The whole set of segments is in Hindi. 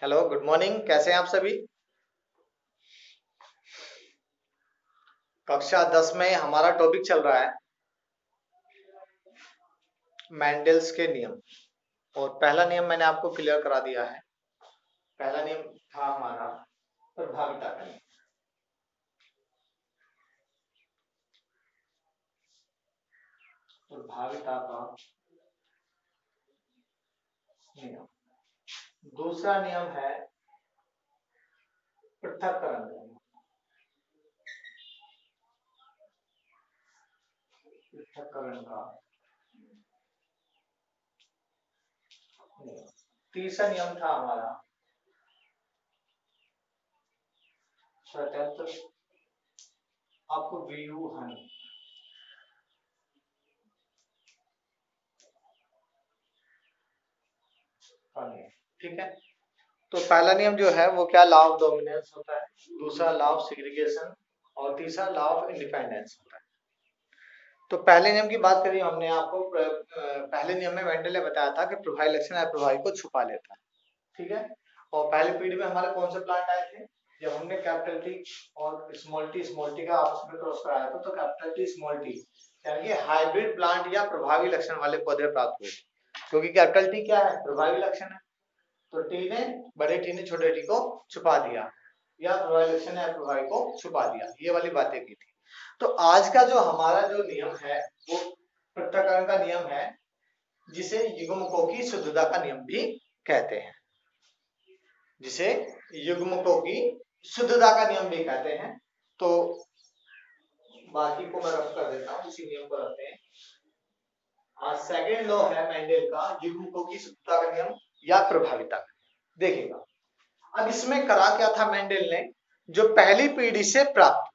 Hello, good morning. कैसे हैं आप सभी? कक्षा 10 में हमारा टॉपिक चल रहा है मेंडल्स के नियम। और पहला नियम मैंने आपको क्लियर करा दिया है। पहला नियम था हमारा प्रभाविता का नियम। प्रभाविता का नियम। दूसरा नियम है पृथक्करण का नियम। पृथक्करण का नियम। तीसरा नियम था हमारा स्वतंत्र अपव्यूहन का नियम। ठीक है। तो पहला नियम जो है वो क्या, लॉ ऑफ डोमिनेंस होता है। दूसरा लॉ ऑफ सेग्रीगेशन और तीसरा लॉ ऑफ इंडिपेंडेंस होता है। तो पहले नियम की बात करी हमने आपको पहले नियम में मेंडल ने बताया था कि प्रभावी लक्षण अप्रभावी को छुपा लेता है। ठीक है। और पहले पीढ़ी में हमारे कौन से प्लांट आए थे? जब हमने कैपिटल टी और स्मॉल टी का आपस में क्रॉस कराया था, तो कैपिटल टी स्मॉल टी यानी कि हाइब्रिड प्लांट या प्रभावी लक्षण वाले पौधे प्राप्त हुए थे। क्योंकि कैपिटल टी क्या है? प्रभावी लक्षण है। तो टी ने बड़े टी ने छोटे टी को छुपा दिया, या प्रभावी लक्षण है अप्रभावी को छुपा दिया। ये वाली बातें की थी। तो आज का जो हमारा जो नियम है वो पृथक्करण का नियम है, जिसे युग्मकों की शुद्धता का नियम भी कहते हैं। जिसे युग्मकों की शुद्धता का नियम भी कहते हैं। तो बाकी को मैं रफ कर देता हूँ, इसी नियम को रखते हैं। आज सेकेंड लॉ है मेंडल का, युग्मकों की शुद्धता का नियम या प्रभाविता का। देखिएगा, अब इसमें करा क्या था मेंडल ने, जो पहली पीढ़ी से प्राप्त,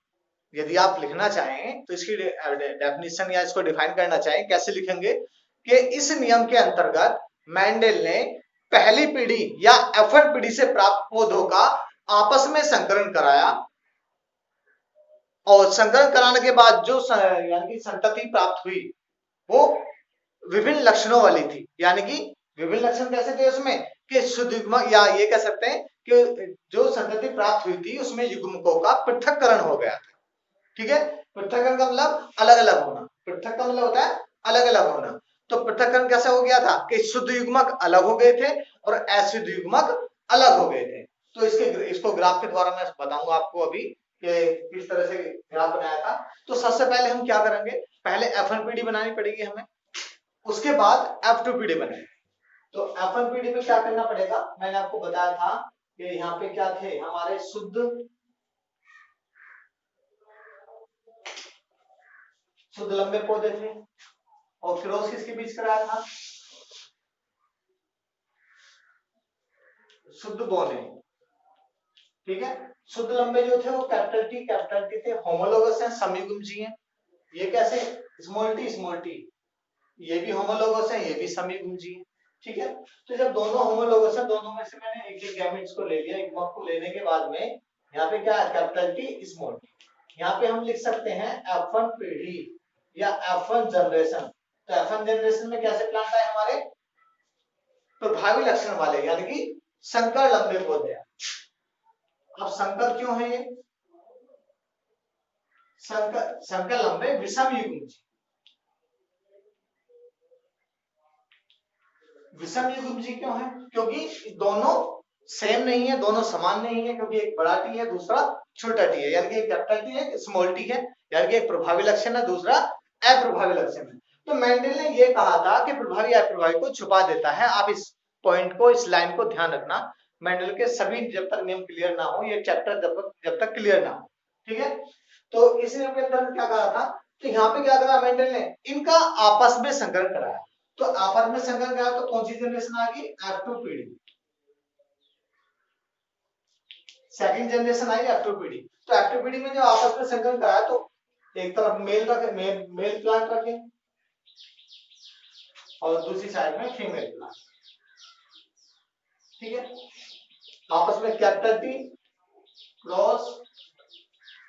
यदि आप लिखना चाहें तो इसकी डेफिनेशन या इसको डिफाइन करना चाहें, कैसे लिखेंगे कि इस नियम के अंतर्गत मेंडल ने पहली पीढ़ी या F1 पीढ़ी से प्राप्त पौधों का आपस में संकरण कराया, और संकरण कराने के बाद जो यानी कि संतति प्राप्त हुई वो विभिन्न लक्षणों वाली थी। यानी कि विभिन्न लक्षण कैसे थे उसमें, कि शुद्ध युग्मक, या ये कह सकते हैं कि जो संतति प्राप्त हुई थी उसमें युग्मकों का पृथक्करण हो गया था। ठीक है। पृथक्करण का मतलब अलग अलग होना। पृथक का मतलब होता है अलग अलग होना। तो पृथक्करण कैसे हो गया था कि शुद्ध युग्मक अलग हो गए थे और अशुद्ध युग्मक अलग हो गए थे। तो इसको ग्राफ के द्वारा मैं बताऊंगा आपको अभी कि किस तरह से ग्राफ बनाया था। तो सबसे पहले हम क्या करेंगे, पहले F1 पीढ़ी बनानी पड़ेगी हमें, उसके बाद F2 पीढ़ी बनाएंगे। तो F1 पीढ़ी में क्या करना पड़ेगा, मैंने आपको बताया था कि यहाँ पे क्या थे हमारे शुद्ध लंबे पौधे थे, और क्रॉस किसके बीच कराया था? शुद्ध बोने। ठीक है। शुद्ध लंबे जो थे वो कैपिटल टी थे, होमोलोगस हैं, समयुग्मजी हैं। ये कैसे? स्मॉल टी ये भी होमोलोगस है, ये भी समयुग्मजी है। ठीक है। तो जब दोनों होमोलोगस है, दोनों में से मैंने एक एक गैमेट्स को ले लिया, युग्मक को लेने के बाद में यहाँ पे क्या है, कैपिटल टी स्मॉल टी। यहाँ पे हम लिख सकते हैं F1 पीढ़ी या F1 जनरेशन। तो F1 जनरेशन में कैसे प्लांट आए हमारे? प्रभावी लक्षण वाले, यानी कि संकर लंबे पौधे। अब संकर क्यों है ये? संकर लंबे विषम युग्मजी। विषम युग्मजी क्यों है? क्योंकि दोनों सेम नहीं है, दोनों समान नहीं है। क्योंकि एक बड़ा टी है, दूसरा छोटा टी है, यानी कि एक कैपिटल टी है, स्मॉल टी है। यानी कि एक प्रभावी लक्षण है, दूसरा अप्रभावी लक्षण है। तो मेंडल ने ये कहा था कि प्रभावी अप्रभावी को छुपा देता है। आप इस पॉइंट को, इस लाइन को ध्यान रखना। मेंडल के सभी जब तक नियम क्लियर ना हो, ये चैप्टर जब तक क्लियर ना हो। ठीक है। तो इस नियम के अंदर क्या कहा था, तो यहाँ पे क्या करा मेंडल ने, इनका आपस में संकरण कराया। तो आपस में संकरण कराया तो कौन सी जनरेशन आ गई? F2 पीढ़ी। सेकंड जनरेशन आई F2 पीढ़ी। तो F2 पीढ़ी में जो आपस में संकरण कराया, तो एक तरफ मेल रखे, मेल प्लांट रखे, और दूसरी साइड में फीमेल प्लांट। ठीक है। आपस में capital T cross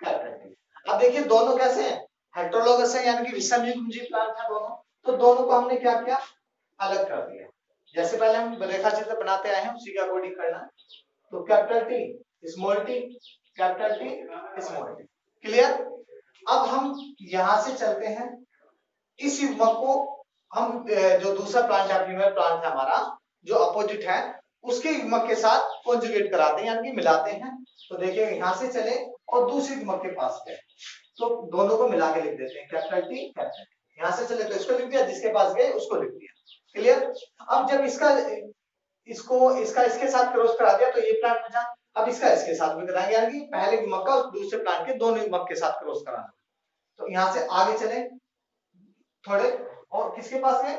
capital T. अब देखिए दोनों कैसे हैं, हेटेरोलोगस है, यानी कि विषम युग्मजी प्लांट है दोनों। तो दोनों को हमने क्या किया, अलग कर दिया। जैसे पहले हम रेखा चित्र बनाते आए हैं, उसी के अकॉर्डिंग करना। तो capital T small T, capital T small T. Clear? अब हम यहां से चलते हैं इस युग्मक को हम जो दूसरा प्लांट है फीमेल प्लांट है हमारा जो अपोजिट है उसके युग्मक के साथ कॉन्जुगेट कराते हैं यानी कि मिलाते हैं। तो देखिए यहां से चले और दूसरी युग्मक के पास गए तो दोनों को मिला के लिख देते हैं कैपिटल टी कैपिटल टी। यहां से चले तो इसको लिख दिया, जिसके पास गए उसको लिख दिया। क्लियर? अब जब इसका इसके साथ क्रॉस करा दिया तो ये प्लांट बचा। अब इसका इसके साथ भी कराएंगे यानी कि पहले युग्मक का दूसरे प्लांट के दोनों युग्मक के साथ क्रॉस कराना। तो यहां से आगे चले थोड़े और किसके पास है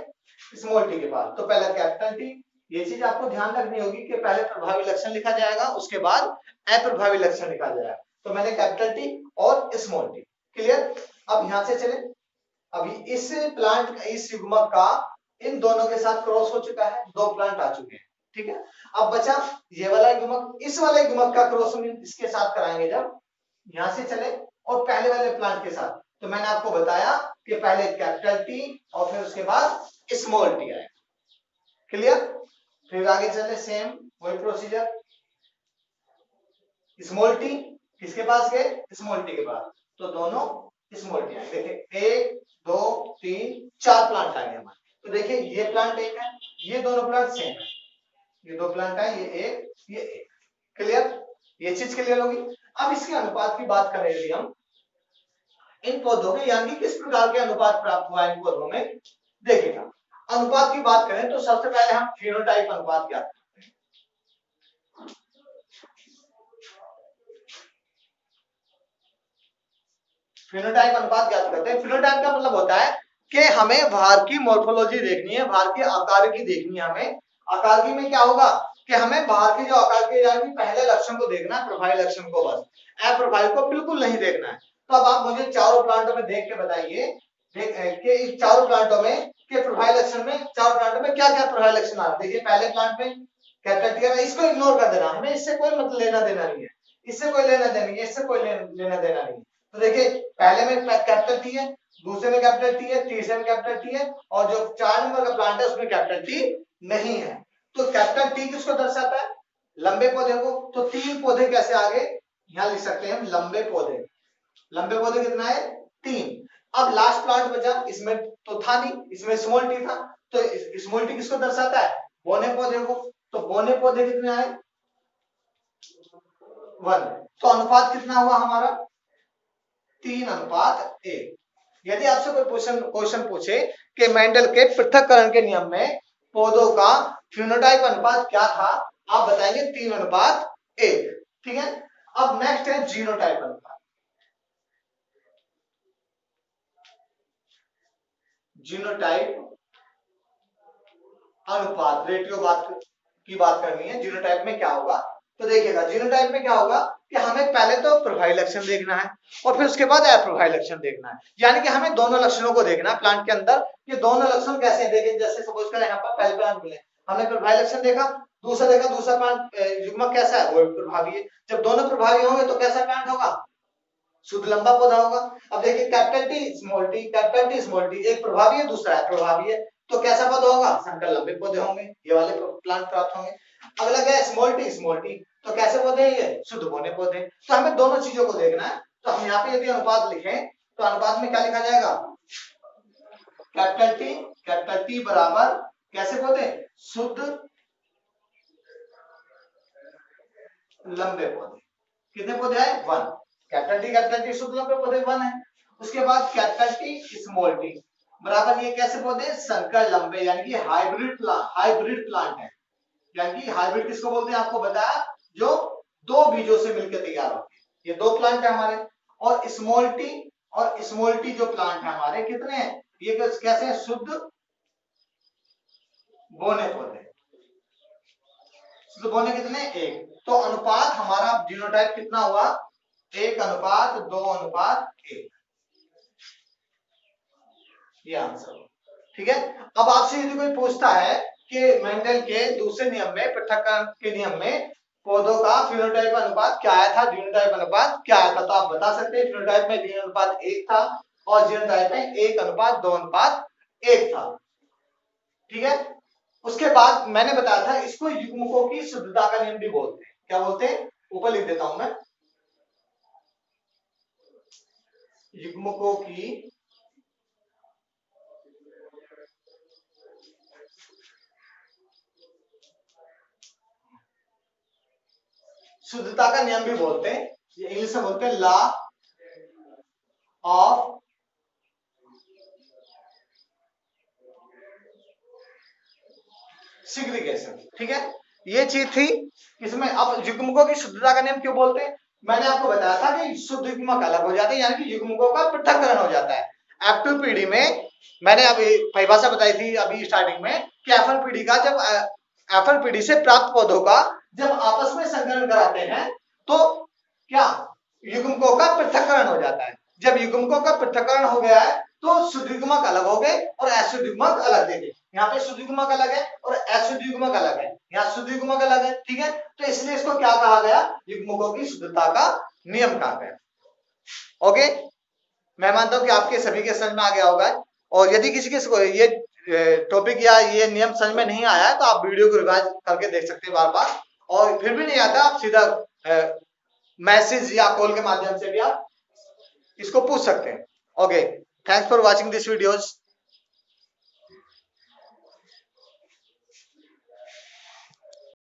स्मॉल टी के पास। तो पहला कैपिटल टी, ये चीज आपको ध्यान रखनी होगी कि पहले प्रभावी लक्षण लिखा जाएगा उसके बाद अप्रभावी लक्षण लिखा जाएगा। तो मैंने कैपिटल टी और स्मॉल टी। क्लियर? अब यहां से चले, अभी इस प्लांट इस युग्मक का इन दोनों के साथ क्रॉस हो चुका है, दो प्लांट आ चुके हैं। ठीक है? अब बचा ये वाला युग्मक, इस वाले युग्मक का क्रॉस हम इसके साथ कराएंगे जब यहां से चले और पहले वाले प्लांट के साथ। तो मैंने आपको बताया कि पहले कैपिटल टी और फिर उसके बाद स्मॉल टी आएगा। क्लियर? फिर आगे चले सेम वही प्रोसीजर, स्मॉल टी किसके पास गए स्मॉल टी के पास, तो दोनों स्मॉल टी आए। देखिए 1 2 3 4 प्लांट आए हमारे। तो देखिए ये प्लांट एक है, ये दोनों प्लांट सेम है, ये दो प्लांट है, ये एक ये एक। क्लियर? ये चीज क्लियर होगी। अब इसके अनुपात की बात करें यदि हम इन पौधों में यानी कि किस प्रकार के अनुपात प्राप्त हुआ इन पौधों में, देखिएगा अनुपात की बात करें तो सबसे पहले हम फिनोटाइप अनुपात क्या करते हैं। फिनोटाइप अनुपात क्या करते हैं? फिनोटाइप का मतलब होता है कि हमें बाहर की मॉर्फोलॉजी देखनी है, बाहर के आकार की देखनी है। हमें आकार की में क्या होगा कि हमें बाहर के जो आकार के यानी पहले लक्षण को देखना है, प्रभावी लक्षण को बस, अप्रभावी को बिल्कुल नहीं देखना है। तो अब आप मुझे चारों प्लांटों में देख के बताइए कि इन चारों प्लांटों में के प्रभावी लक्षण में चारों प्लांटों में क्या क्या प्रभावी लक्षण आ रहे हैं। देखिए पहले प्लांट में कैपिटल टी है, इसको इग्नोर कर देना, हमें इससे कोई मतलब लेना देना नहीं है, इससे कोई लेना देना नहीं है, इससे कोई लेना देना नहीं है। तो देखिए पहले में कैपिटल टी है, दूसरे में कैपिटल टी है, तीसरे में कैपिटल टी है और जो 4 नंबर का प्लांट है उसमें कैपिटल टी नहीं है। तो कैपिटल टी किसको दर्शाता है? लंबे पौधे को। तो 3 पौधे कैसे आगे यहां लिख सकते हैं हम लंबे पौधे। लंबे पौधे कितना है 3। अब लास्ट प्लांट बचा, इसमें तो था नहीं, इसमें स्मॉल टी था, तो स्मॉल टी किसको दर्शाता है? बौने पौधे को। तो बौने पौधे कितने आए 1। तो अनुपात कितना हुआ हमारा 3:1। यदि आपसे कोई क्वेश्चन पूछे कि मेंडल के पृथक्करण के नियम में पौधों का फिनोटाइप अनुपात क्या था, आप बताएंगे 3:1। ठीक है? अब नेक्स्ट है जीनोटाइप अनुपात। जीनोटाइप अनुपात रेटियो की बात करनी है। जीनोटाइप में क्या होगा तो देखिएगा जीनोटाइप में क्या होगा कि हमें पहले तो प्रभावी लक्षण देखना है और फिर उसके बाद अप्रभावी लक्षण देखना है, यानी कि हमें दोनों लक्षणों को देखना है प्लांट के अंदर ये दोनों लक्षण कैसे हैं। देखिए जैसे सपोज करें यहाँ पर पहले प्लांट मिले, हमने प्रभावी लक्षण देखा, दूसरा देखा दूसरा प्लांट युग्मक कैसा है वो प्रभावी है। जब दोनों प्रभावी होंगे तो कैसा प्लांट होगा शुद्ध लंबा पौधा होगा। अब देखिए capital T small T, capital T small T, एक प्रभावी है दूसरा अप्रभावी है, तो कैसा पौधा होगा संकर लंबे पौधे होंगे, ये वाले प्लांट प्राप्त होंगे। अगला क्या है स्मॉल टी, तो कैसे पौधे हैं ये शुद्ध बौने पौधे। तो हमें दोनों चीजों को देखना है। तो हम यहाँ पे यदि अनुपात लिखें तो अनुपात में क्या लिखा जाएगा कैपिटल टी बराबर कैसे पौधे शुद्ध लंबे पौधे। कितने पौधे आए 1। कैपिटल टी शुद्ध लंबे पौधे 1 है। उसके बाद कैपिटल टी स्मॉल टी बराबर ये कैसे पौधे संकर लंबे यानी कि हाइब्रिड प्लांट है। यानी कि हाइब्रिड किसको बोलते हैं आपको बताया जो दो बीजों से मिलकर तैयार होते हैं। ये दो प्लांट है हमारे। और स्मॉल टी जो प्लांट है हमारे कितने हैं ये कैसे हैं शुद्ध बोने पौधे। शुद्ध बोने कितने 1। तो अनुपात हमारा जीनोटाइप कितना हुआ 1:2:1। ये आंसर। ठीक है? अब आपसे यदि कोई पूछता है कि मेंडल के दूसरे नियम में पृथक्करण के नियम में पौधों का फिनोटाइप अनुपात क्या आया था जीनोटाइप अनुपात क्या आया था, तो आप बता सकते हैं फिनोटाइप में 3:1 था और जीनोटाइप में 1:2:1 था। ठीक है? उसके बाद मैंने बताया था इसको युग्मकों की शुद्धता का नियम भी बोलते हैं। क्या बोलते हैं, ऊपर लिख देता हूं मैं, युग्मकों की शुद्धता का नियम भी बोलते हैं, ये इंग्लिश में बोलते हैं लॉ ऑफ सिग्रीगेशन। ठीक है, ये चीज थी इसमें। अब युग्मकों की शुद्धता का नियम क्यों बोलते हैं, मैंने आपको बताया था कि शुद्ध युग्मक अलग हो जाते हैं, यानी कि युग्मकों का पृथक्करण हो जाता है। F2PD में मैंने अभी परिभाषा बताई थी अभी स्टार्टिंग में कि F1PD का जब F1PD से प्राप्त पौधों का जब आपस में संकरण कराते हैं तो क्या युग्मकों का पृथक्करण हो जाता है। जब युग्मकों का पृथक्करण हो गया है तो शुद्ध युग्मक अलग हो गए और अशुद्ध युग्मक अलग देंगे। यहाँ पे शुद्ध युग्मक अलग है और अशुद्ध युग्मक अलग है, यहाँ शुद्ध युग्मक अलग है। ठीक है, तो इसलिए इसको क्या कहा गया, युग्मकों की शुद्धता का नियम कहा गया। ओके, मैं मानता हूं कि आपके सभी के समझ में आ गया होगा। और यदि किसी के ये टॉपिक या ये नियम समझ में नहीं आया है तो आप वीडियो को रिवाइज करके देख सकते हैं बार बार, और फिर भी नहीं आता आप सीधा मैसेज या कॉल के माध्यम से भी आप इसको पूछ सकते हैं। Okay, thanks for watching this videos.